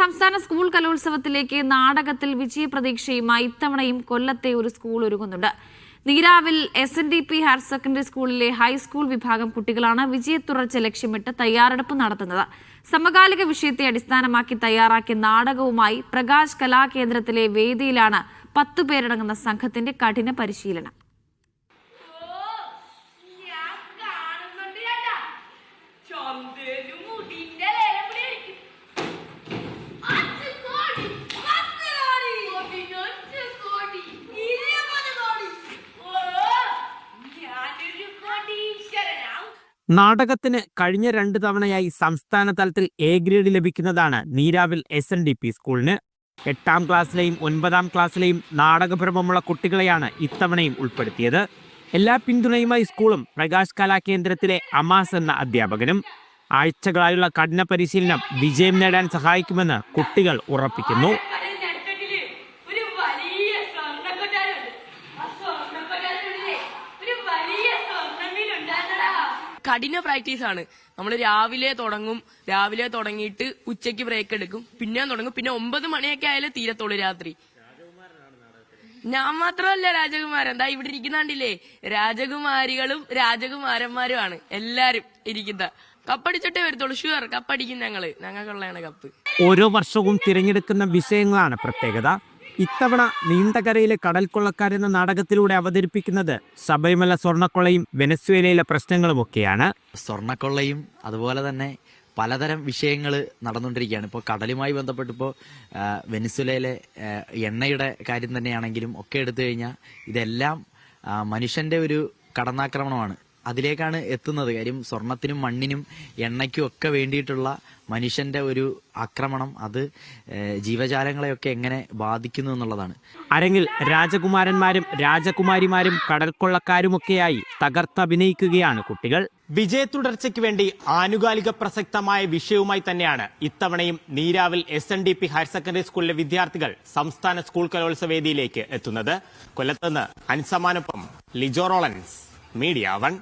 സംസ്ഥാന സ്കൂൾ കലോത്സവത്തിലേക്ക് നാടകത്തിൽ വിജയപ്രതീക്ഷയുമായി ഇത്തവണയും കൊല്ലത്തെ ഒരു സ്കൂൾ ഒരുങ്ങുന്നുണ്ട്. നീരാവിൽ SNDP ഹയർ സെക്കൻഡറി സ്കൂളിലെ ഹൈസ്കൂൾ വിഭാഗം കുട്ടികളാണ് വിജയത്തുടർച്ച ലക്ഷ്യമിട്ട് തയ്യാറെടുപ്പ് നടത്തുന്നത്. സമകാലിക വിഷയത്തെ അടിസ്ഥാനമാക്കി തയ്യാറാക്കിയ നാടകവുമായി പ്രകാശ് കലാകേന്ദ്രത്തിലെ വേദിയിലാണ് 10 പേരടങ്ങുന്ന സംഘത്തിന്റെ കഠിന പരിശീലനം. നാടകത്തിന് കഴിഞ്ഞ 2 തവണയായി സംസ്ഥാന തലത്തിൽ A ഗ്രേഡ് ലഭിക്കുന്നതാണ് നീരാവിൽ SNDP സ്കൂളിന്. 8ാം ക്ലാസ്സിലെയും 9ാം ക്ലാസ്സിലെയും നാടകഭ്രമമുള്ള കുട്ടികളെയാണ് ഇത്തവണയും ഉൾപ്പെടുത്തിയത്. എല്ലാ പിന്തുണയുമായി സ്കൂളും പ്രകാശ് കലാകേന്ദ്രത്തിലെ അമാസ് എന്ന അധ്യാപകനും. ആഴ്ചകളായുള്ള കഠിന പരിശീലനം വിജയം നേടാൻ സഹായിക്കുമെന്ന് കുട്ടികൾ ഉറപ്പിക്കുന്നു. കഠിന പ്രാക്ടീസ് ആണ്. നമ്മൾ രാവിലെ തുടങ്ങിയിട്ട് ഉച്ചയ്ക്ക് ബ്രേക്ക് എടുക്കും, പിന്നെ തുടങ്ങും, പിന്നെ 9 മണിയൊക്കെ ആയാലും തീരത്തുള്ളൂ രാത്രി. ഞാൻ മാത്രമല്ല രാജകുമാരൻ, എന്താ ഇവിടെ ഇരിക്കുന്നുണ്ടില്ലേ, രാജകുമാരികളും രാജകുമാരന്മാരുമാണ് എല്ലാരും ഇരിക്കുന്ന. കപ്പടിച്ചിട്ടേ വരത്തുള്ളൂ, ഷുവർ കപ്പടിക്കും ഞങ്ങൾക്കുള്ളതാണ് കപ്പ്. ഓരോ വർഷവും തിരഞ്ഞെടുക്കുന്ന വിഷയങ്ങളാണ് പ്രത്യേകത. ഇത്തവണ നീണ്ടകരയിലെ കടൽക്കൊള്ളക്കാരെന്ന നാടകത്തിലൂടെ അവതരിപ്പിക്കുന്നത് ശബരിമല സ്വർണ്ണക്കൊള്ളയും വെനസ്വേലയിലെ പ്രശ്നങ്ങളുമൊക്കെയാണ്. സ്വർണ്ണക്കൊള്ളയും അതുപോലെ തന്നെ പലതരം വിഷയങ്ങൾ നടന്നുകൊണ്ടിരിക്കുകയാണ്. ഇപ്പോൾ കടലുമായി ബന്ധപ്പെട്ടിപ്പോൾ വെനസ്വേലയിലെ എണ്ണയുടെ കാര്യം തന്നെയാണെങ്കിലും ഒക്കെ എടുത്തു കഴിഞ്ഞാൽ ഇതെല്ലാം മനുഷ്യന്റെ ഒരു കടന്നാക്രമണമാണ്. അതിലേക്കാണ് എത്തുന്നത്. കാര്യം സ്വർണത്തിനും മണ്ണിനും എണ്ണയ്ക്കും ഒക്കെ വേണ്ടിയിട്ടുള്ള മനുഷ്യന്റെ ഒരു ആക്രമണം അത് ജീവജാലങ്ങളെയൊക്കെ എങ്ങനെ ബാധിക്കുന്നു എന്നുള്ളതാണ്. അരങ്ങിൽ രാജകുമാരന്മാരും രാജകുമാരിമാരും കടൽക്കൊള്ളക്കാരുമൊക്കെയായി തകർത്തഭിനയിക്കുകയാണ് കുട്ടികൾ. വിജയത്തുടർച്ചയ്ക്ക് വേണ്ടി ആനുകാലിക പ്രസക്തമായ വിഷയവുമായി തന്നെയാണ് ഇത്തവണയും നീരാവിൽ SNDP ഹയർ സെക്കൻഡറി സ്കൂളിലെ വിദ്യാർത്ഥികൾ സംസ്ഥാന സ്കൂൾ കലോത്സവ വേദിയിലേക്ക് എത്തുന്നത്. കൊല്ലത്തുനിന്ന് അൻസമാനൊപ്പം ലിജോ റോളൻസ്, മീഡിയ 1.